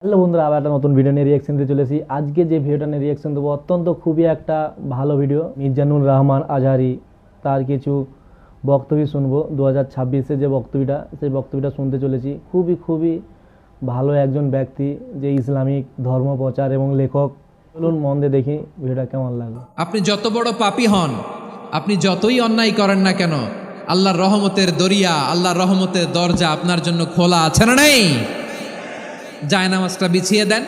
Hello বন্ধুরা, আবার একটা নতুন ভিডিও নিয়ে রিয়াকশন দিতে চলেছি। আজকে যে ভিডিওটা নিয়ে রিয়াকশন দেবো অত্যন্ত খুবই একটা ভালো ভিডিও। মির্জানুর রহমান আজহারি তার কিছু বক্তব্য শুনবো। 2026-এ যে বক্তব্যটা, সেই বক্তব্যটা শুনতে চলেছি। খুবই খুবই ভালো একজন ব্যক্তি, যে ইসলামিক ধর্ম প্রচার এবং লেখক। চলুন মন দিয়ে দেখি ভিডিওটা কেমন লাগলো। আপনি যত বড় পাপী হন, আপনি যতই অন্যায় করেন না কেন, আল্লাহর রহমতের দরিয়া, আল্লাহর রহমতের দরজা আপনার জন্য খোলা আছে না নেই? জায়নামাজটা বিছিয়ে দেন,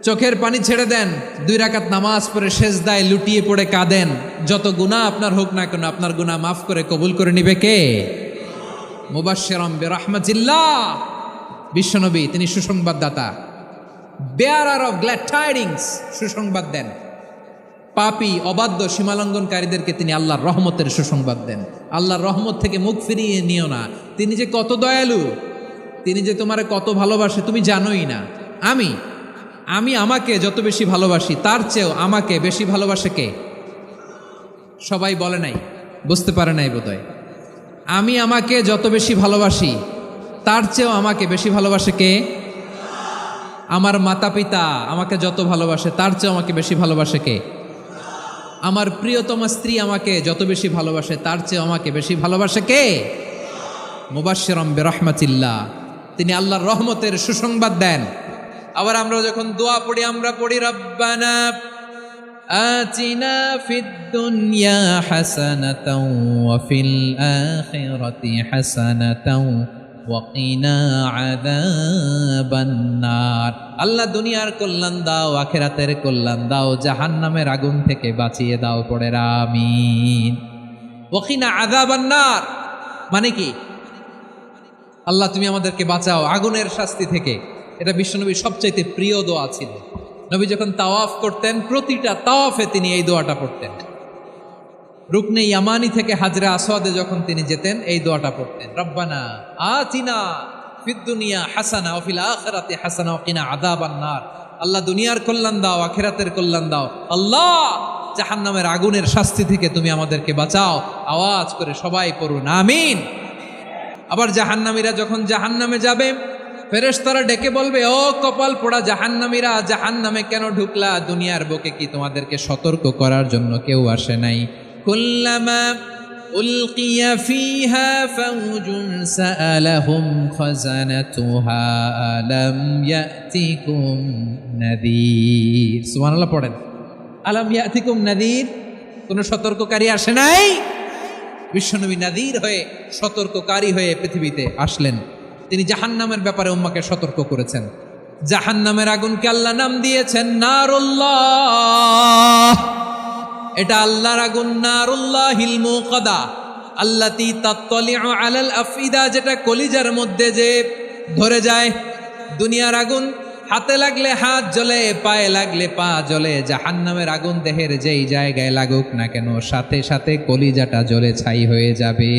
চোখের পানি ছেড়ে দেন, 2 রাকাত নামাজ পড়ে সেজদায় লুটিয়ে পড়ে কাঁদেন। যত গুনাহ আপনার হোক না কেন, আপনার গুনাহ মাফ করে কবুল করে নিবে কে? মুবাশশিরাম বিরহমাতিল্লাহ, বিশ্বনবী তিনি সুসংবাদদাতা, বেয়ারার অফ গ্ল্যাড টাইডিংস, সুসংবাদ দেন। পাপী অবাধ্য সীমালঙ্ঘনকারীদেরকে তিনি আল্লাহর রহমতের সুসংবাদ দেন। আল্লাহর রহমত থেকে মুখ ফিরিয়ে নিও না। তিনি যে কত দয়ালু, তিনি যে তোমারে কত ভালোবাসে তুমি জানোই না। আমি আমাকে যত বেশি ভালোবাসি, তার চেয়েও আমাকে বেশি ভালোবাসে কে? সবাই বলে নাই, বুঝতে পারে নাই বোধহয়। আমি আমাকে যত বেশি ভালোবাসি, তার চেয়েও আমাকে বেশি ভালোবাসে কে? আমার মাতা পিতা আমাকে যত ভালোবাসে, তার চেয়েও আমাকে বেশি ভালোবাসে কে? আমার প্রিয়তমা স্ত্রী আমাকে যত বেশি ভালোবাসে, তার চেয়ে আমাকে বেশি ভালোবাসে কে? মুবাশশিরাম বিরহমাতিল্লাহ, তিনি আল্লাহর রহমতের সুসংবাদ দেন। আবার আমরা যখন দোয়া পড়ি, আমরা পড়ি রব্বানা আতিনা ফিদ দুনিয়া হাসানাতাও ওয়া ফিল আখিরাতি হাসানাতাও ওয়া কিনা আযাবান নার। আল্লাহ দুনিয়ার কল্যাণ দাও, আখিরাতের কল্যাণ দাও, জাহান্নামের আগুন থেকে বাঁচিয়ে দাও, পড়ে আমিন। ওয়া কিনা আযাবান নার মানে কি? আল্লাহ তুমি আমাদেরকে বাঁচাও আগুনের শাস্তি থেকে। এটা বিশ্বনবীর সবচাইতে প্রিয় দোয়া ছিল। নবী যখন তাওয়াফ করতেন, প্রতিটা তাওয়াফে তিনি এই দোয়াটা পড়তেন। রুকনে ইয়ামানি থেকে হাজরে আসওয়াদে যখন তিনি যেতেন, এই দোয়াটা পড়তেন, রব্বানা আতিনা ফিদ দুনিয়া হাসানা ওয়া ফিল আখিরাতি হাসানা ওয়া কিনা আযাবান নার। আল্লাহ দুনিয়ার কল্যাণ দাও, আখিরাতের কল্যাণ দাও। আল্লাহ জাহান্নামের আগুনের শাস্তি থেকে তুমি আমাদেরকে বাঁচাও। আওয়াজ করে সবাই পড়ুন আমিন। আবার জাহান্নামীরা যখন জাহান্নামে যাবে, ফেরেশতারা ডেকে বলবে, ও কপাল পোড়া জাহান্নামীরা, জাহান্নামে কেন ঢুকলা? দুনিয়ার বুকে কি তোমাদেরকে সতর্ক করার জন্য কেউ আসে নাই? কুল্লামা উলকিয়া ফিহা ফাউজুন সাআলাহুম খাজানাতুহা আলাম ইয়াতিকুম নাযীর। সুবহানাল্লাহ পড়েন, আলাম ইয়াতিকুম নাযীর, কোন সতর্ককারী আসে নাই? বিশ্বনবী নাযীর হয়ে, সতর্ককারী হয়ে পৃথিবীতে আসলেন। তিনি জাহান্নামের ব্যাপারে উম্মাকে সতর্ক করেছেন। জাহান্নামের আগুনকে আল্লাহ নাম দিয়েছেন নারুল্লাহ। এটা আল্লাহর আগুন, নারুল্লাহিল মুকাদা আল্লাতী তাত্তালিউ আলাল আফইদা, যেটা কলিজার মধ্যে যে ধরে যায়। দুনিয়ার আগুন হাতে লাগলে হাত জ্বলে, পায়ে লাগলে পা জ্বলে। জাহান্নামের আগুন দেহের যেই জায়গায় লাগুক না কেন, সাথে সাথে কলিজাটা জ্বলে ছাই হয়ে যাবে।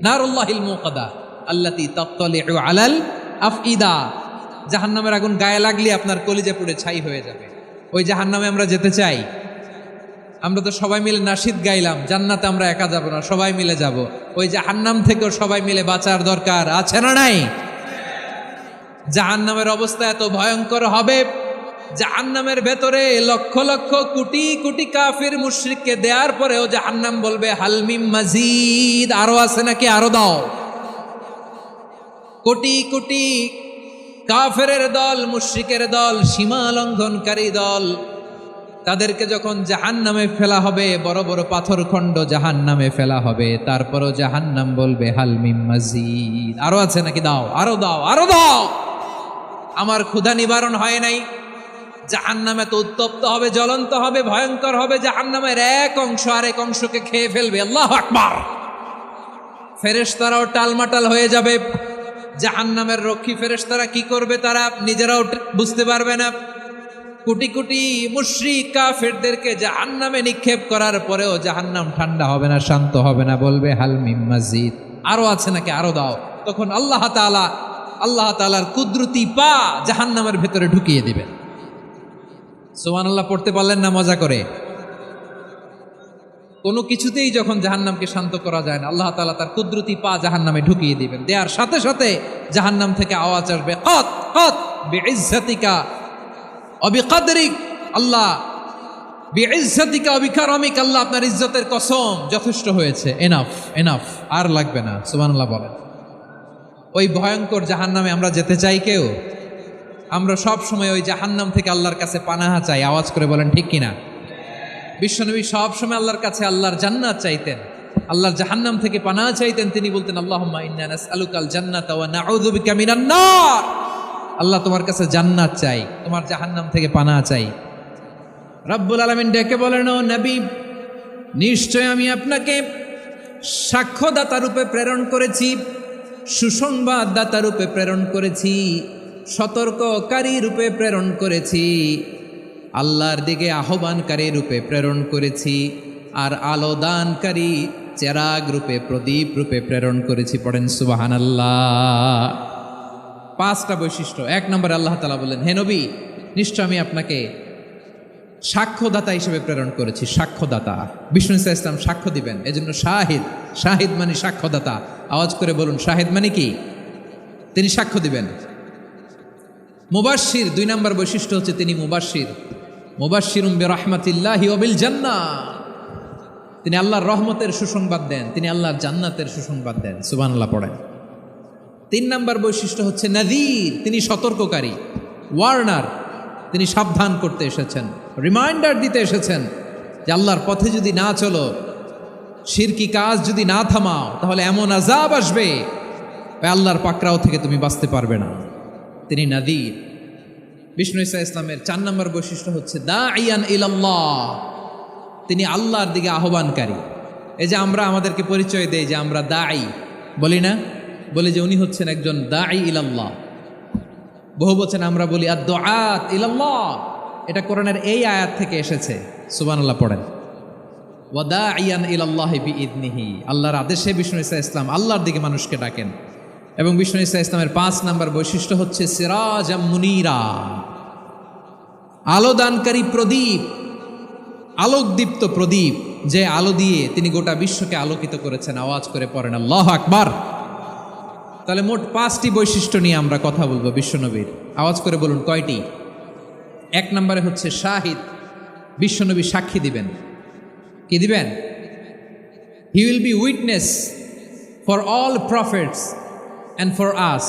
নারুল্লাহিল মুকাদা আল্লাতী তাত্তালিউ আলাল আফইদা, জাহান্নামের আগুন গায়ে লাগলে আপনার কলিজা পুড়ে ছাই হয়ে যাবে। ওই জাহান্নামে আমরা যেতে চাই? আমরা তো সবাই মিলে নাশিদ গাইলাম, জান্নাতে আমরা একা যাব না, সবাই মিলে যাব। ওই জাহান্নাম থেকেও সবাই মিলে বাঁচার দরকার আছে না নাই? জাহান্নামের অবস্থা এত ভয়ঙ্কর হবে, জাহান্নামের ভেতরে লক্ষ লক্ষ কোটি কোটি কাফির মুশরিককে দেওয়ার পরেও জাহান্নাম বলবে হালমিম মাজিদ, আরো আছে নাকি, আরো দাও। কোটি কোটি কাফেরের দল, মুশরিকের দল, সীমা লঙ্ঘনকারী দল, তাদেরকে যখন জাহান্নামে ফেলা হবে, বড় বড় পাথরখণ্ড জাহান্নামে ফেলা হবে, তারপরও জাহান্নাম বলবে হালমিম মাজিদ, আরো আছে নাকি, দাও, আরো দাও, আরো দাও। আমার ক্ষুধা নিবারণ হয় নাই। জাহান্নামে তো উত্তপ্ত হবে, জ্বলন্ত হবে, ভয়ঙ্কর হবে। জাহান্নামের এক অংশ আরেক অংশকে খেয়ে ফেলবে। আল্লাহু আকবার। ফেরেশতারাও টালমাটাল হয়ে যাবে। জাহান্নামের রক্ষী ফেরেশতারা কি করবে তারা নিজেরাও বুঝতে পারবে না। কোটি কোটি মুশরিক কাফেরদেরকে জাহান্নামে নিক্ষেপ করার পরেও জাহান্নাম ঠান্ডা হবে না, শান্ত হবে না, বলবে হাল মিম মাজিদ, আরো আছে নাকি, আরো দাও। তখন আল্লাহ তাআলার কুদরতি পা জাহান্নামের ভেতরে ঢুকিয়ে দিবেন। সুবহানাল্লাহ পড়তে পারলেন না মজা করে? কোনো কিছুতেই যখন জাহান্নামকে শান্ত করা যায় না, আল্লাহ তাআলা তার কুদরতি পা জাহান্নামে ঢুকিয়ে দিবেন। দেওয়ার সাথে সাথে জাহান্নাম থেকে আওয়াজ আসবে, কত কত বিইজ্জাতিকা ওয়া বিকদরিক, আল্লাহ বিইজ্জাতিকা ওয়া বিকারামিক, আল্লাহ আপনার ইজ্জতের কসম, যথেষ্ট হয়েছে, এনাফ এনাফ, আর লাগবে না। সুবহানাল্লাহ বলেন। ওই ভয়ঙ্কর জাহান্নামে আমরা যেতে চাই কেউ? আমরা সব সময় ওই জাহান্নাম থেকে আল্লাহর কাছে পানাহা চাই। আওয়াজ করে বলেন ঠিক কিনা? বিশ্বনবী সব সময় আল্লাহর কাছে আল্লাহর জান্নাত চাইতেন, আল্লাহর জাহান্নাম থেকে পানাহা চাইতেন। তিনি বলতেন আল্লাহুম্মা ইন্না নাসআলুকাল জান্নাতা ওয়া নাউযু বিকা মিনান নার। আল্লাহ তোমার কাছে জান্নাত চাই, তোমার জাহান্নাম থেকে পানাহা চাই। রব্বুল আলামিন ডেকে বলেন, ও নবী, নিশ্চয় আমি আপনাকে সাক্ষ্যদাতা রূপে প্রেরণ করেছি, সুসংবাদদাতা রূপে প্রেরণ করেছি, সতর্ককারী রূপে প্রেরণ করেছি, আল্লাহর দিকে আহ্বানকারী রূপে প্রেরণ করেছি, আর আলো দানকারী চেরাগ রূপে, প্রদীপ রূপে প্রেরণ করেছি। পড়েন সুবহানাল্লাহ। 5টা বৈশিষ্ট্য। 1 নম্বরে আল্লাহ তাআলা বললেন, হে নবী, নিশ্চয় আমি আপনাকে সাক্ষ্যদাতা হিসেবে প্রেরণ করেছি। সাক্ষ্যদাতা, বিষ্ণু ইসা ইসলাম সাক্ষ্য দিবেন, এজন্য শাহিদ। শাহিদ মানে সাক্ষ্যদাতা। আওয়াজ করে বলুন, শাহিদ মানে কি? তিনি সাক্ষ্য দিবেন। মুবাশশির, 2 নম্বর বৈশিষ্ট্য হচ্ছে তিনি মুবাশশির। মুবাশশিরুম বিরহমাতিল্লাহি ওয়া বিল জান্নাহ, তিনি আল্লাহর রহমতের সুসংবাদ দেন, তিনি আল্লাহর জান্নাতের সুসংবাদ দেন। সুবহানাল্লাহ পড়েন। 3 নম্বর বৈশিষ্ট্য হচ্ছে নাযীর, তিনি সতর্ককারী, ওয়ার্নার, তিনি সাবধান করতে এসেছেন, রিমাইন্ডার দিতে এসেছেন যে আল্লাহর পথে যদি না চলো, শিরকি কাজ যদি না থামাও, তাহলে এমন আযাব আসবে আল্লাহর পাকড়াও থেকে তুমি বাঁচতে পারবে না। তিনি নাযীর। বিষ্ণু ইসা ইসলামের 4 নম্বর বৈশিষ্ট্য হচ্ছে দাঈয়ান ইলাল্লাহ, তিনি আল্লাহর দিকে আহ্বানকারী। এই যে আমরা আমাদেরকে পরিচয় দেই যে আমরা দাঈ, বলি না? বলি যে উনি হচ্ছেন একজন দাঈ ইলাল্লাহ। বহু বচনে আমরা বলি আদ-দুআত ইলাল্লাহ। এটা কোরআনের এই আয়াত থেকে এসেছে। সুবহানাল্লাহ পড়েন। ওয়া দাঈয়ান ইলাল্লাহি বিইذনিহি, আল্লাহর আদেশে বিষ্ণু ইসা ইসলাম আল্লাহর দিকে মানুষকে ডাকেন। এবং বিষ্ণু ইসা ইসলামের 5 নম্বর বৈশিষ্ট্য হচ্ছে সিরাজাম মুনীরা, আলোদানকারী প্রদীপ, আলোকদীপ্ত প্রদীপ, যে আলো দিয়ে তিনি গোটা বিশ্বকে আলোকিত করেছেন। আওয়াজ করে পড়েন আল্লাহু আকবার। তাহলে মোট 5টি বৈশিষ্ট্য নিয়ে আমরা কথা বলবো বিশ্বনবীর। আওয়াজ করে বলুন কয়টি? 1 নম্বরে হচ্ছে শাহিদ, বিশ্বনবী সাক্ষী দিবেন। কি দিবেন? He will be witness for all prophets and for us,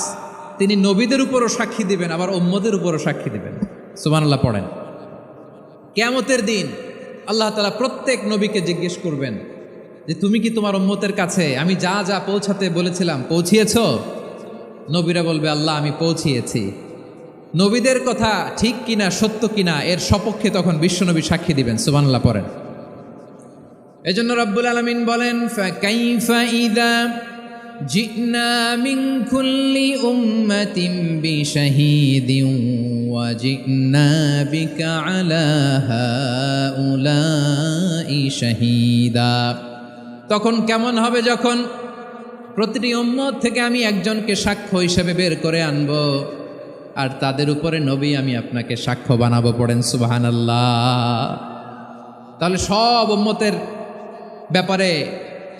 তিনি নবীদের উপরও সাক্ষী দিবেন, আবার উম্মতের উপরও সাক্ষী দিবেন। সুবহানাল্লাহ পড়েন। কিয়ামতের দিন আল্লাহ তাআলা প্রত্যেক নবীকে জিজ্ঞেস করবেন যে তুমি কি তোমার উম্মতের কাছে আমি যা যা পৌঁছাতে বলেছিলাম পৌঁছিয়েছ? নবীরা বলবে আল্লাহ আমি পৌঁছিয়েছি। নবীদের কথা ঠিক কিনা, সত্য কিনা, এর সপক্ষে তখন বিশ্বনবী সাক্ষী দিবেন। সুবহানাল্লাহ পড়েন। এজন্য রব্বুল আলামিন বলেন, ফাকাইফা ইযা জিনা মিন কুল্লি উম্মাতিন বিশাহীদিন ওয়া জিনা বিকা আলা হাউলাই শাহীদা। তখন কেমন হবে যখন প্রতিটি উম্মত থেকে আমি একজনকে সাক্ষ্য হিসেবে বের করে আনব, আর তাদের উপরে নবী আমি আপনাকে সাক্ষ্য বানাবো। পড়েন সুবহানাল্লাহ। তাহলে সব উম্মতের ব্যাপারে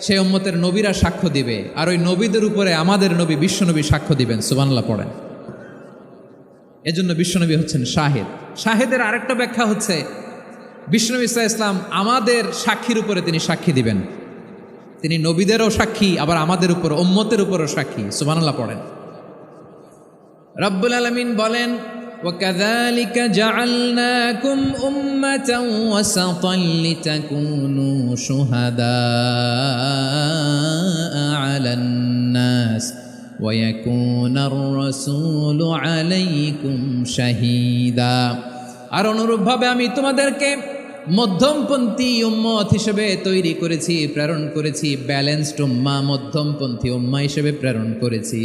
সেই উম্মতের নবীরা সাক্ষ্য দিবে, আর ওই নবীদের উপরে আমাদের নবী বিশ্বনবী সাক্ষ্য দিবেন। সুবহানাল্লাহ পড়েন। এজন্য বিশ্বনবী হচ্ছেন শাহিদ। শাহিদের আরেকটা ব্যাখ্যা হচ্ছে বিশ্বনবী সাল্লাল্লাহু আলাইহি ওয়াসাল্লাম আমাদের সাক্ষীর উপরে তিনি সাক্ষী দিবেন। তিনি নবীদেরও সাক্ষী, আবার আমাদের উপর, উম্মতের উপরও সাক্ষী। সুবহানাল্লাহ পড়েন। রব্বুল আলামিন বলেন, وَكَذَلِكَ جَعَلْنَاكُمْ أُمَّةً وَسَطًا لِتَكُونُوا شُهَدَاءَ عَلَى النَّاسِ وَيَكُونَ الرَّسُولُ عَلَيْكُمْ شَهِيدًا। আর অনুরূপভাবে আমি তোমাদেরকে মধ্যমপন্থী উম্মত হিসেবে তৈরি করেছি, প্রেরণ করেছি। ব্যালেন্সড উম্মাহ, মধ্যমপন্থী উম্মাহ হিসেবে প্রেরণ করেছি,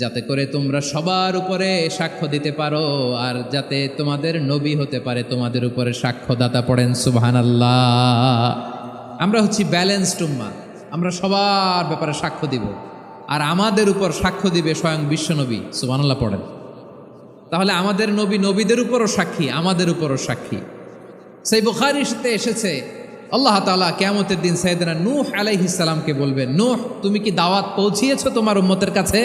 যাতে করে তোমরা সবার উপরে সাক্ষ্য দিতে পারো, আর যাতে তোমাদের নবী হতে পারে তোমাদের উপরে সাক্ষ্যদাতা। পড়েন সুবহানাল্লাহ। আমরা হচ্ছি ব্যালেন্সড উম্মাহ, আমরা সবার ব্যাপারে সাক্ষ্য দিব, আর আমাদের উপর সাক্ষ্য দিবে স্বয়ং বিশ্বনবী। সুবহানাল্লাহ পড়েন। তাহলে আমাদের নবী নবীদের উপরও সাক্ষী, আমাদের উপরও সাক্ষী। সেই বুখারীর সাথে এসেছে আল্লাহ তাআলা কিয়ামতের দিন সাইয়েদনা নূহ আলাইহিস সালামকে বলবেন, নূহ তুমি কি দাওয়াত পৌঁছিয়েছো তোমার উম্মতের কাছে?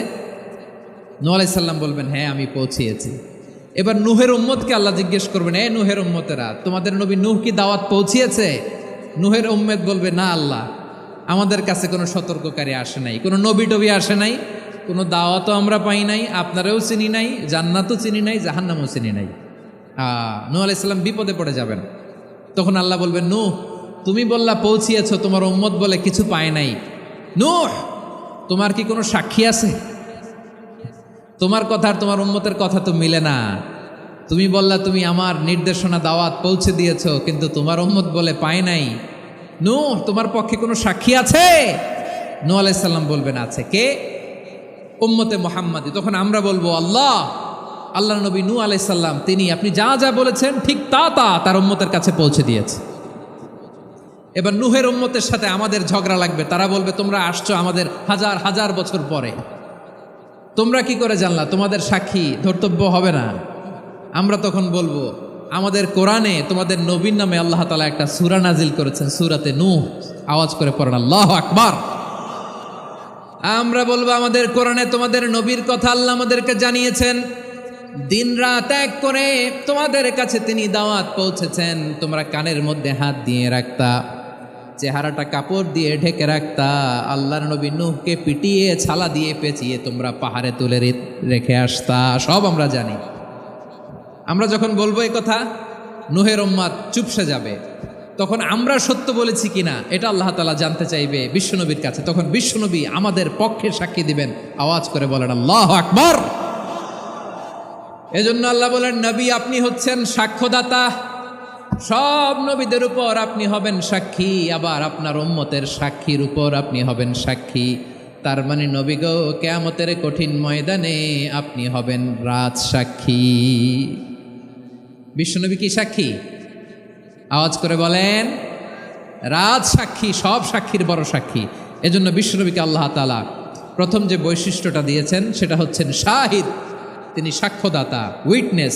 নূহ আলাইহিস সালাম বলবেন, হ্যাঁ আমি পৌঁছিয়েছি। এবার নূহের উম্মতকে আল্লাহ জিজ্ঞেস করবেন, এ নূহের উম্মতেরা, তোমাদের নবী নূহ কি দাওয়াত পৌঁছিয়েছে? নূহের উম্মত বলবে, না আল্লাহ, আমাদের কাছে কোনো সতর্ককারী আসে নাই, কোনো নবী টবি আসে নাই, কোনো দাওয়াতও আমরা পাই নাই, আপনারাও চিনি নাই, জান্নাতও চিনি নাই, জাহান্নামও চিনি নাই। নূহ আলাইহিস সালাম বিপদে পড়ে যাবেন। তখন আল্লাহ বলবেন, নূহ তুমি বললা পৌঁছিয়েছ, তোমার উম্মত বলে কিছু পায় নাই। নূহ তোমার কি কোনো সাক্ষী আছে? তোমার কথা আর তোমার উম্মতের কথা তো মিলে না। তুমি বললা তুমি আমার নির্দেশনা দাওয়াত পৌঁছে দিয়েছ, কিন্তু তোমার উম্মত বলে পায় নাই। নূহ তোমার পক্ষে কোনো সাক্ষী আছে? নূহ আলাইহিস সালাম বলবেন, আছে। কে? উম্মতে মুহাম্মাদি। তখন আমরা বলবো, আল্লাহ নবী নূহ আলাইহিস সালাম তিনি আপনি যা যা বলেছেন ঠিক তা তার উম্মতের কাছে পৌঁছে দিয়েছে। এবার নূহের উম্মতের সাথে আমাদের ঝগড়া লাগবে। তারা বলবে, তোমরা আসছো আমাদের হাজার হাজার বছর পরে, তোমরা কি করে জানলা? তোমাদের সাক্ষী ধর্তব্য হবে না। আমরা তখন বলবো, আমাদের কোরআনে তোমাদের নবীর নামে আল্লাহ তাআলা একটা সূরা নাজিল করেছেন, সূরাতে নূহ। আওয়াজ করে পড়েন আল্লাহু আকবার। আমরা বলবো, আমাদের কোরআনে তোমাদের নবীর কথা আল্লাহ আমাদেরকে জানিয়েছেন, দিন রাত এক করে তোমাদের কাছে তিনি দাওয়াত পৌঁছেছেন। তোমরা কানের মধ্যে হাত দিয়ে রাখতা, চেহারাটা কাপড় দিয়ে ঢেকে রাখতা, আল্লাহর নবী নূহকে পিটিয়ে ছালা দিয়ে পেঁচিয়ে তোমরা পাহাড়ে তুলে রেখে আসতা, সব আমরা জানি। আমরা যখন বলবো এই কথা, নূহের উম্মত চুপসে যাবে। তখন আমরা সত্য বলেছি কিনা এটা আল্লাহ তাআলা জানতে চাইবে বিশ্বনবীর কাছে। তখন বিশ্বনবী আমাদের পক্ষে সাক্ষী দিবেন। আওয়াজ করে বলেন আল্লাহু আকবার। এজন্য আল্লাহ বলেন, নবী আপনি হচ্ছেন সাক্ষ্যদাতা, সব নবীদের উপর আপনি হবেন সাক্ষী, আবার আপনার উম্মতের সাক্ষীর উপর আপনি হবেন সাক্ষী। তার মানে নবী গো, কিয়ামতের কঠিন ময়দানে আপনি হবেন রাজ সাক্ষী। বিশ্বনবী কি সাক্ষী? আওয়াজ করে বলেন, রাজ সাক্ষী, সব সাক্ষীর বড় সাক্ষী। এজন্য বিশ্বনবীকে আল্লাহ তাআলা প্রথম যে বৈশিষ্ট্যটা দিয়েছেন সেটা হচ্ছেন শাহিদ। তিনি সাক্ষ্যদাতা, witness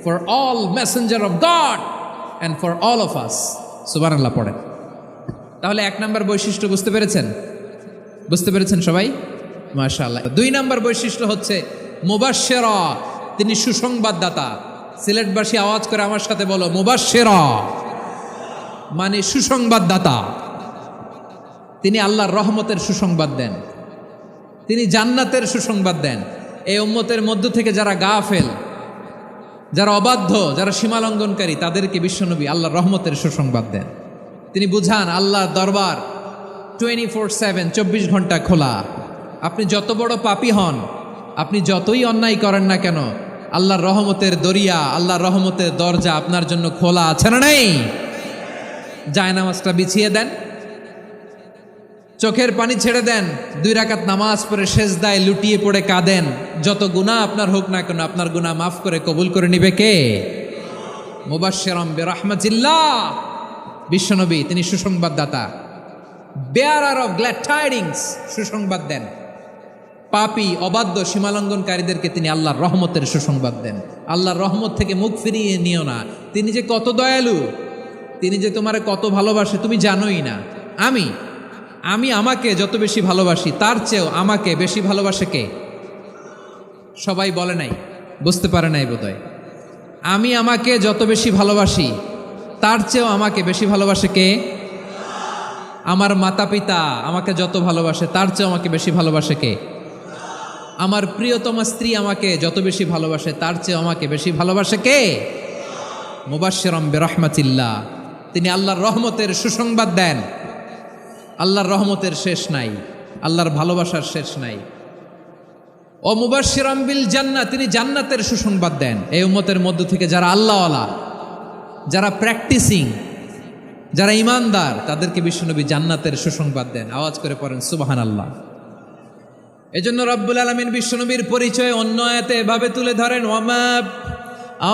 for all messenger of God and for all of us. সুবহানাল্লাহ পড়েন। তাহলে এক নম্বর বৈশিষ্ট্য বুঝতে পেরেছেন? বুঝতে পেরেছেন সবাই? মাশাআল্লাহ। দুই নম্বর বৈশিষ্ট্য হচ্ছে মুবাশশিরা, তিনি সুসংবাদদাতা। সিলেটবাসী আওয়াজ করে আমার সাথে বলো, মুবাশশিরা মানে সুসংবাদদাতা। তিনি আল্লাহর রহমতের সুসংবাদ দেন, তিনি জান্নাতের সুসংবাদ দেন। এই উম্মতের মধ্য থেকে যারা গাফেল, যারা অবাধ্য, যারা সীমালঙ্ঘনকারী, তাদেরকে বিশ্বনবী আল্লাহর রহমতের সুসংবাদ দেন। তিনি বুঝান আল্লাহর দরবার 24/7, 24 ঘন্টা খোলা। আপনি যত বড় পাপী হন, আপনি যতই অন্যায় করেন না কেন, আল্লাহর রহমতের দরিয়া, আল্লাহর রহমতের দরজা আপনার জন্য খোলা আছে না নেই? জায়নামাজটা বিছিয়ে দেন, চোখের পানি ছেড়ে দেন, 2 রাকাত নামাজ পড়ে সেজদায় লুটিয়ে পড়ে কাঁদেন। যত গুনাহ আপনার হোক না কেন, আপনার গুনাহ মাফ করে কবুল করে নিবে কে? মুবাশশিরাম বিরাহমাতিল্লাহ। বিশ্বনবী তিনি সুসংবাদদাতা, বেয়ারার অফ গ্ল্যাড টাইডিংস, সুসংবাদ দেন। পাপী, অবাধ্য, সীমালঙ্ঘনকারীদেরকে তিনি আল্লাহর রহমতের সুসংবাদ দেন। আল্লাহর রহমত থেকে মুখ ফিরিয়ে নিও না। তিনি যে কত দয়ালু, তিনি যে তোমারে কত ভালোবাসে তুমি জানোই না। আমি আমাকে যত বেশি ভালোবাসি, তার চেয়েও আমাকে বেশি ভালোবাসে কে? সবাই বলে নাই, বুঝতে পারে নাই বোধহয়। আমি আমাকে যত বেশি ভালোবাসি, তার চেয়েও আমাকে বেশি ভালোবাসে কে? আমার মাতা পিতা আমাকে যত ভালোবাসে, তার চেয়েও আমাকে বেশি ভালোবাসে কে? আমার প্রিয়তমা স্ত্রী আমাকে যত বেশি ভালোবাসে, তার চেয়েও আমাকে বেশি ভালোবাসে কে? মুবাশশিরাম বিরাহমাতিল্লাহ। তিনি আল্লাহর রহমতের সুসংবাদ দেন। আল্লাহর রহমতের শেষ নাই, আল্লাহর ভালোবাসার শেষ নাই। ও মুবাশশিরাম বিল জান্নাহ, তিনি জান্নাতের সুসংবাদ দেন। এই উম্মতের মধ্য থেকে যারা আল্লাহওয়ালা, যারা প্র্যাকটিসিং, যারা ইমানদার, তাদেরকে বিশ্বনবী জান্নাতের সুসংবাদ দেন। আওয়াজ করে পড়েন সুবহানাল্লাহ। এজন্য রব্বুল আলামিন বিশ্বনবীর পরিচয় অন্য আয়াতে এভাবে তুলে ধরেন, ওয়ামা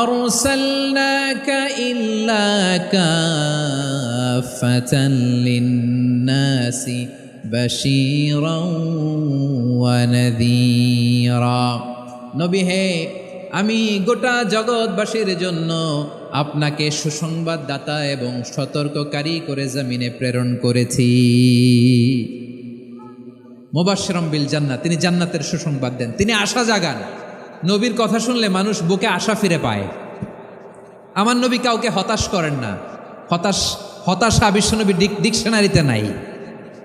আরসালনাকা ইল্লা কাফাতান লিন্নাসি বাশীরাও ওয়া নাযীরা। নবী হে, আমি গোটা জগৎবাসীর জন্য আপনাকে সুসংবাদদাতা এবং সতর্ককারী করে জমিনে প্রেরণ করেছি। মুবাশশিরাম বিল জান্নাহ, তিনি জান্নাতের সুসংবাদ দেন, তিনি আশা জাগান। নবীর কথা শুনলে মানুষ বুকে আশা ফিরে পায়। আমার নবী কাউকে হতাশ করেন না। হতাশা বিশ্বনবীর ডিকশনারিতে নাই।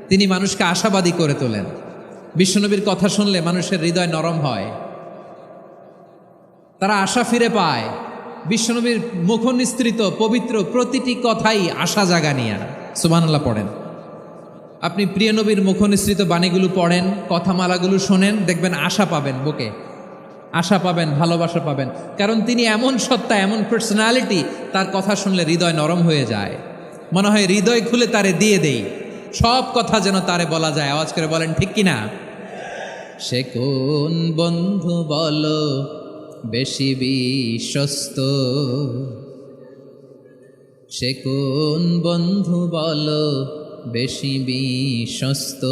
তিনি মানুষকে আশাবাদী করে তোলেন। বিশ্বনবীর কথা শুনলে মানুষের হৃদয় নরম হয়, তারা আশা ফিরে পায়। বিশ্বনবীর মুখ নিঃসৃত পবিত্র প্রতিটি কথাই আশা জাগানিয়া। সুবহানাল্লাহ পড়েন। আপনি প্রিয় নবীর মুখ নিঃসৃত বাণীগুলো পড়েন, কথামালাগুলো শোনেন, দেখবেন আশা পাবেন, বুকে আশা পাবেন, ভালোবাসা পাবেন। কারণ তিনি এমন সত্তা, এমন পার্সোনালিটি, তার কথা শুনলে হৃদয় নরম হয়ে যায়। মনে হয় হৃদয় খুলে তারে দিয়ে দেই, সব কথা যেন তারে বলা যায়। আওয়াজ করে বলেন ঠিক কিনা? সে কোন বন্ধু বলো বেশি বিশ্বস্ত, সে কোন বন্ধু বলো বেশি বিশ্বস্ত,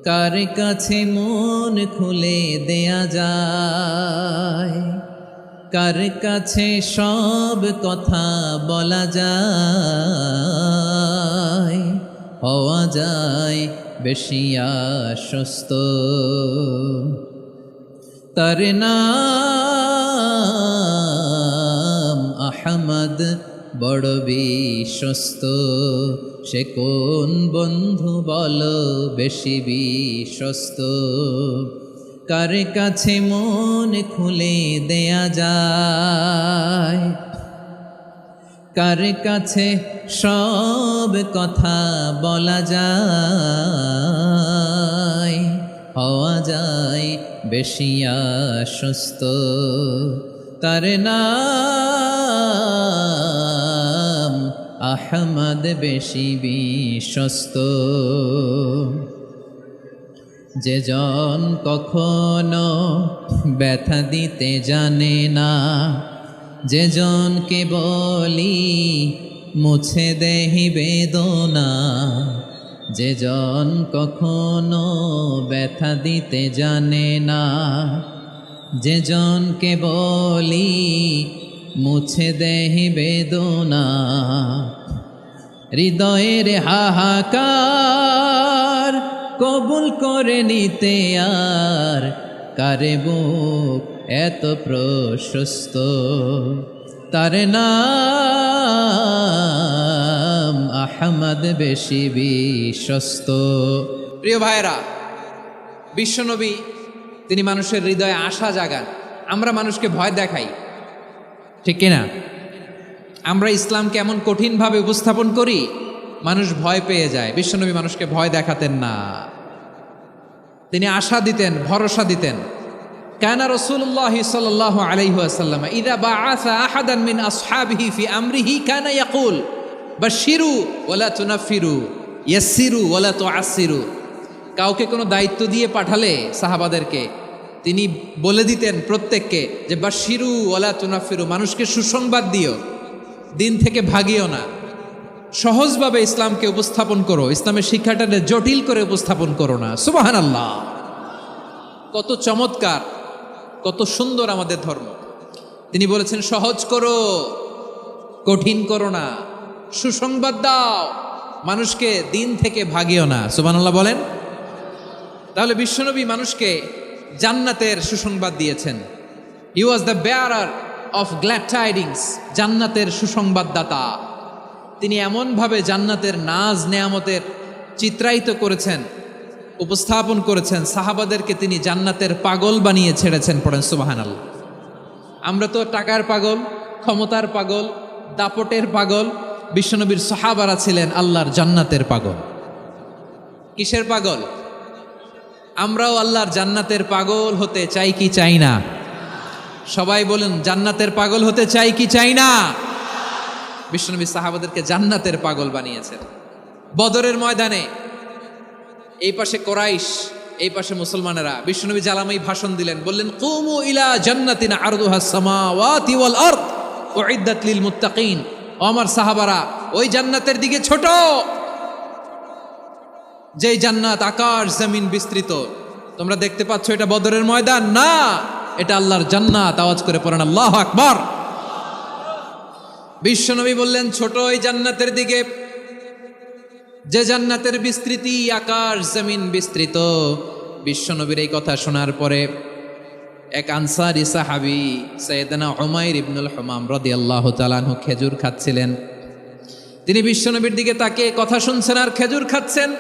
কার কাছে মন খুলে দেয়া যায়, কার কাছে সব কথা বলা যায়, হওয়া যায় বেশি আশ্বস্ত। তার নাম আহমদ, বড় বিশ্বস্ত। সে কোন বন্ধু বলো বেশি বিশ্বস্ত, কার কাছে মন খুলে দেয়া যায়, কার কাছে সব কথা বলা যায়, হওয়া যায় বেশি আশ্বস্ত। তার নাম আহমদ, বেশি বিশ্বস্ত। যে জন কখনো ব্যথা দিতে জানে না, যে জনকে বলি মুছে দেহি বেদনা, যে জন কখনো ব্যথা দিতে জানে না, যে জনকে বলি মুছে দেহি বেদনা, হৃদয়ের হাহাকার কবুল করে নিতে আর কারে বুক এত প্রশস্ত। তার নাম আহমদ, বেশি বিশ্বস্ত। প্রিয় ভাইরা, বিশ্বনবী তিনি মানুষের হৃদয়ে আশা জাগান। আমরা মানুষকে ভয় দেখাই, ঠিক কিনা? আমরা ইসলামকে এমন কঠিনভাবে উপস্থাপন করি, মানুষ ভয় পেয়ে যায়। বিশ্বনবী মানুষকে ভয় দেখাতেন না, তিনি আশা দিতেন, ভরসা দিতেন। কানা রাসূলুল্লাহ সাল্লাল্লাহু আলাইহি ওয়াসাল্লাম ইযা বাআসা আহাদান মিন আসহাবিহি ফি আমরিহি কানা ইয়াকুল বাশশিরু ওয়ালা তুনাফিরু, ইয়াসসিরু ওয়ালা তুআসসিরু। কাউকে কোনো দায়িত্ব দিয়ে পাঠালে সাহাবাদেরকে তিনি বলে দিতেন প্রত্যেককে যে বাশশিরু ওয়ালা তুনাফিরু, মানুষকে সুসংবাদ দিও, দিন থেকে ভাগিও না। সহজভাবে ইসলামকে উপস্থাপন করো, ইসলামের শিক্ষাটাকে জটিল করে উপস্থাপন করো না। সুবহানাল্লাহ, কত চমৎকার, কত সুন্দর আমাদের ধর্ম। তিনি বলেছেন সহজ করো, কঠিন করো না, সুসংবাদ দাও, মানুষকে দিন থেকে ভাগিও না। সুবহানাল্লাহ বলেন। তাহলে বিশ্বনবী মানুষকে জান্নাতের সুসংবাদ দিয়েছেন। He was the bearer of glad tidings, জান্নাতের সুসংবাদদাতা। তিনি এমনভাবে জান্নাতের নাজ নেয়ামতের চিত্রায়িত করেছেন, উপস্থাপন করেছেন, সাহাবাদেরকে তিনি জান্নাতের পাগল বানিয়ে ছেড়েছেন। পড়েন সুবহানাল্লাহ। আমরা তো টাকার পাগল, ক্ষমতার পাগল, দাপটের পাগল। বিশ্বনবীর সাহাবারা ছিলেন আল্লাহর জান্নাতের পাগল। কিসের পাগল? আমরাও আল্লাহর জান্নাতের পাগল হতে চাই কি চাই না? সবাই বলেন, জান্নাতের পাগল হতে চাই কি চাই না? বিশ্বনবী সাহাবাদেরকে জান্নাতের পাগল বানিয়েছেন। বদরের ময়দানে এই পাশে কোরাইশ, এই পাশে মুসলমানেরা। বিশ্বনবী জালামাই ভাষণ দিলেন, বললেন কুমু ইলা জান্নাতিন আরদুহাস সামাওয়াতি ওয়াল আরদ উইদ্দাত লিল মুত্তাকিন। ও আমার সাহাবারা, ওই জান্নাতের দিকে ছোট, যেই জান্নাত আকাশ জমিন বিস্তৃত। তোমরা দেখতে পাচ্ছ এটা বদরের ময়দান না, এটা আল্লাহর জান্নাত। আওয়াজ করে পড়েন আল্লাহু আকবার। বিশ্বনবী বললেন ছোট ওই জান্নাতের দিকে, যে জান্নাতের বিস্তৃতি আকাশ জমিন বিস্তৃত। বিশ্বনবীর এই কথা শোনার পরে এক আনসারি সাহাবী সাইয়েদনা উমাইর ইবনুল হুমাম রাদিয়াল্লাহু তাআলা আনহু খেজুর খাচ্ছিলেন। তিনি বিশ্বনবীর দিকে তাকিয়ে কথা শুনছেন আর খেজুর খাচ্ছেন।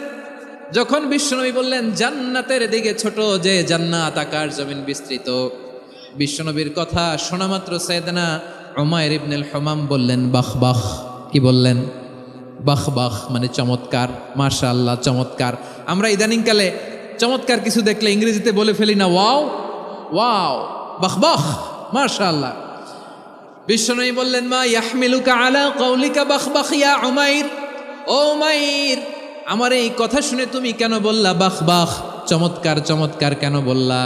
যখন বিশ্বনবী বললেন জান্নাতের দিকে ছোট যে জান্নাত আকাশ জমিন বিস্তৃত, বিশ্বনবীর কথা শোনা মাত্র সাইয়েদনা উমাইর ইবনুল হুমাম বললেন বাহ বাহ। কি বললেন? বাহ বাহ, মানে চমৎকার, মাশাআল্লাহ, চমৎকার। আমরা ইদানিংকালে চমৎকার কিছু দেখলে ইংরেজিতে বলে ফেলি না ওয়াও ওয়াও, বাহ বাহ, মাশাআল্লাহ। বিশ্বনবী বললেন মা ইয়াহমিলুকা আলা কওলিকা বাহ বাহ ইয়া উমাইর, ও উমাইর, আমার এই কথা শুনে তুমি কেন বললা বাহ বাহ, চমৎকার চমৎকার কেন বললা?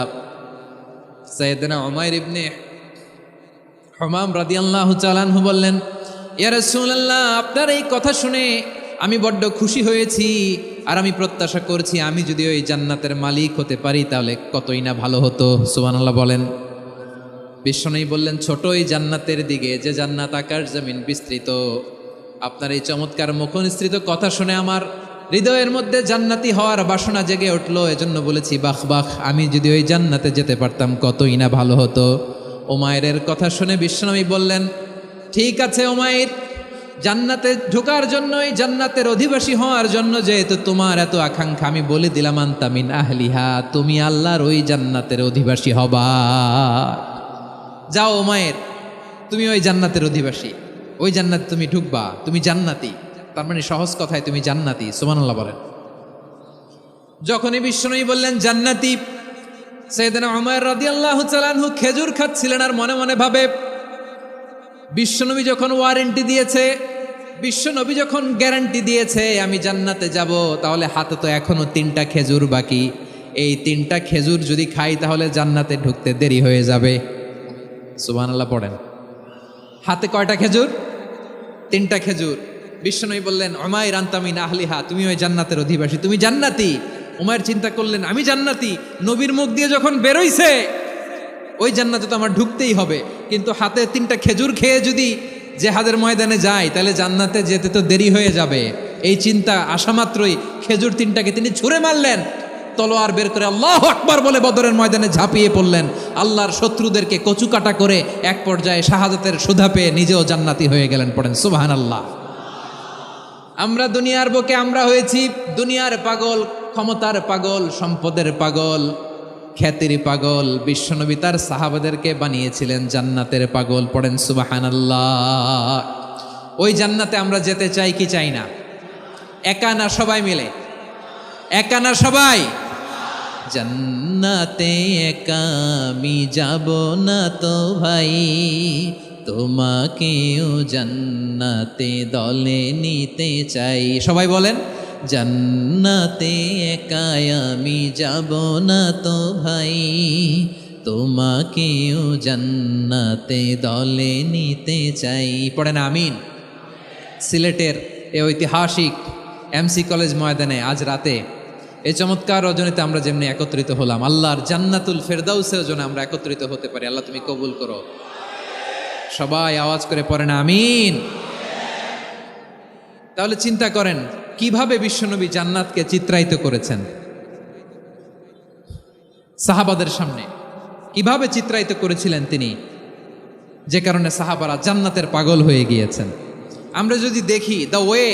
সাইয়েদনা উমাইর ইবনে হুমাম রাদিয়াল্লাহু তাআলা আনহু বললেন ইয়া রাসূলুল্লাহ, আপনার এই কথা শুনে আমি বড্ড খুশি হয়েছি, আর আমি প্রত্যাশা করছি আমি যদি ওই জান্নাতের মালিক হতে পারি তাহলে কতই না ভালো হতো। সুবহানাল্লাহ বলেন। বিশ্বনবী বললেন ছোট এই জান্নাতের দিকে যে জান্নাত আকাশ জমিন বিস্তৃত। আপনার এই চমৎকার মুখনিসৃত কথা শুনে আমার হৃদয়ের মধ্যে জান্নাতি হওয়ার বাসনা জেগে উঠলো, এজন্য বলেছি বাহ বাহ, আমি যদি ওই জান্নাতে যেতে পারতাম কতই না ভালো হতো। উমাইরের কথা শুনে বিশ্বনবী বললেন ঠিক আছে উমাইর, জান্নাতে ঢোকার জন্যই, জান্নাতের অধিবাসী হওয়ার জন্য যেহেতু তোমার এত আকাঙ্ক্ষা, আমি বলে দিলাম আনতা মিন আহলিহা, তুমি আল্লাহর ওই জান্নাতের অধিবাসী হবা। যাও উমাইর, তুমি ওই জান্নাতের অধিবাসী, ওই জান্নাতে তুমি ঢুকবা, তুমি জান্নাতি। তার মানে সহজ কথায় তুমি জান্নাতি। সুবহানাল্লাহ বলেন। যখনই বিশ্বনবী বললেন জান্নাতি, সাইয়েদনা উমাইর রাদিয়াল্লাহু তাআলা আনহু খেজুর খাচ্ছিলেন আর মনে মনে ভাবে বিশ্বনবী যখন ওয়ারেন্টি দিয়েছে, বিশ্বনবী যখন গ্যারান্টি দিয়েছে আমি জান্নাতে যাব, তাহলে হাতে তো এখনো 3টা খেজুর বাকি। এই 3টা খেজুর যদি খাই তাহলে জান্নাতে ঢুকতে দেরি হয়ে যাবে। সুবহানাল্লাহ পড়েন। হাতে কয়টা খেজুর? 3টা খেজুর। বিশ্বনবী বললেন উমাইর আনতা মিন আহলিহা, তুমি ওই জান্নাতের অধিবাসী, তুমি জান্নাতি। উমাইর চিন্তা করলেন আমি জান্নাতি, নবীর মুখ দিয়ে যখন বেরোইছে ওই জান্নাতে তো আমার ঢুকতেই হবে, কিন্তু হাতে 3টা খেজুর খেয়ে যদি জেহাদের ময়দানে যাই তাহলে জান্নাতে যেতে তো দেরি হয়ে যাবে। এই চিন্তা আসা মাত্রই খেজুর 3টাকে তিনি ছুঁড়ে মারলেন, তলোয়ার বের করে আল্লাহু আকবার বলে বদরের ময়দানে ঝাঁপিয়ে পড়লেন। আল্লাহর শত্রুদেরকে কচুকাটা করে এক পর্যায়ে শাহাদাতের সুধা পেয়ে নিজেও জান্নাতি হয়ে গেলেন। পড়েন সুবহানাল্লাহ। আমরা দুনিয়ার বুকে আমরা হয়েছি দুনিয়ার পাগল, ক্ষমতার পাগল, সম্পদের পাগল, খ্যাতির পাগল। বিশ্বনবী তার সাহাবাদেরকে বানিয়েছিলেন জান্নাতের পাগল। পড়েন সুবহানাল্লাহ। ওই জান্নাতে আমরা যেতে চাই কি চাই না? একা না সবাই মিলে? একা না সবাই? জান্নাতে একা আমি যাব না তো ভাই, তোমাকেও জান্নাতে দলে নিতে চাই। সবাই বলেন জান্নাতে একা আমি যাব না তো ভাই, তোমাকেও জান্নাতে দলে নিতে চাই। পড়েন আমিন। সিলেটের এ ঐতিহাসিক এমসি কলেজ ময়দানে আজ রাতে এই চমৎকার রজনীতে আমরা যেমনি একত্রিত হলাম, আল্লাহর জান্নাতুল ফেরদাউসের জন্য আমরা একত্রিত হতে পারি। আল্লাহ তুমি কবুল করো। সবাই আওয়াজ করে পড়েন আমিন। তাহলে চিন্তা করেন কিভাবে বিশ্বনবী জান্নাতকে চিত্রায়িত করেছেন সাহাবাদের সামনে, কিভাবে চিত্রায়িত করেছিলেন তিনি, যে কারণে সাহাবারা জান্নাতের পাগল হয়ে গিয়েছেন। আমরা যদি দেখি the way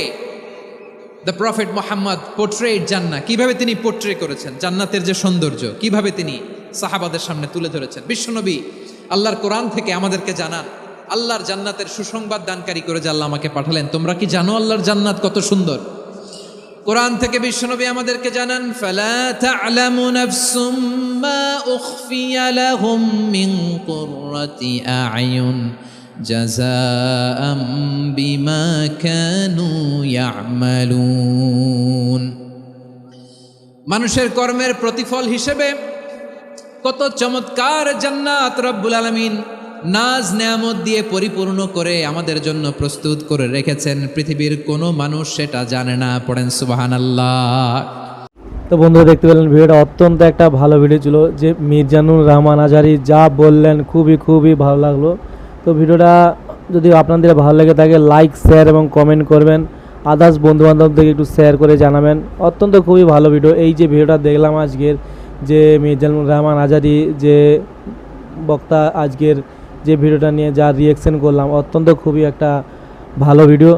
the prophet Muhammad portrait জান্নাত, কিভাবে তিনি পোর্ট্রে করেছেন জান্নাতের যে সৌন্দর্য, কিভাবে তিনি সাহাবাদের সামনে তুলে ধরেছেন। বিশ্বনবী আল্লাহর কোরআন থেকে আমাদেরকে জানান, আল্লাহর জান্নাতের সুসংবাদ দানকারী করে যে আল্লাহ আমাকে পাঠালেন। তোমরা কি জানো আল্লাহর জান্নাত কত সুন্দর? কোরআন থেকে বিশ্বনবী আমাদেরকে জানান, ফালা তা'লামু নাফসুম মা উখফিয়া লাহুম মিন কুররাতি আ'য়ুন জাযাআম বিমা কানু ইয়া'মালুন। মানুষের কর্মের প্রতিফল হিসেবে কত চমৎকার জান্নাত রব্বুল আলামিন নাজ নেয়ামত দিয়ে পরিপূর্ণ করে আমাদের জন্য প্রস্তুত করে রেখেছেন। পৃথিবীর কোনো মানুষ সেটা জানে না। পড়েন সুবহানাল্লাহ। তো বন্ধুরা দেখতে পেলেন ভিডিওটা অত্যন্ত একটা ভালো ভিডিও ছিল, যে মিজানুর রহমান আজহারী যা বললেন খুবই ভালো লাগলো। তো ভিডিওটা যদি আপনাদের ভালো লেগে থাকে লাইক, শেয়ার এবং কমেন্ট করবেন। আদার্স বন্ধুবান্ধবদেরকে একটু শেয়ার করে জানাবেন। অত্যন্ত খুবই ভালো ভিডিও। এই যে ভিডিওটা দেখলাম আজকের, যে মিজানুর রহমান আজহারী যে বক্তা আজকের যে ভিডিওটা নিয়ে যা রিয়াকশন করলাম, অত্যন্ত খুবই একটা ভালো ভিডিও।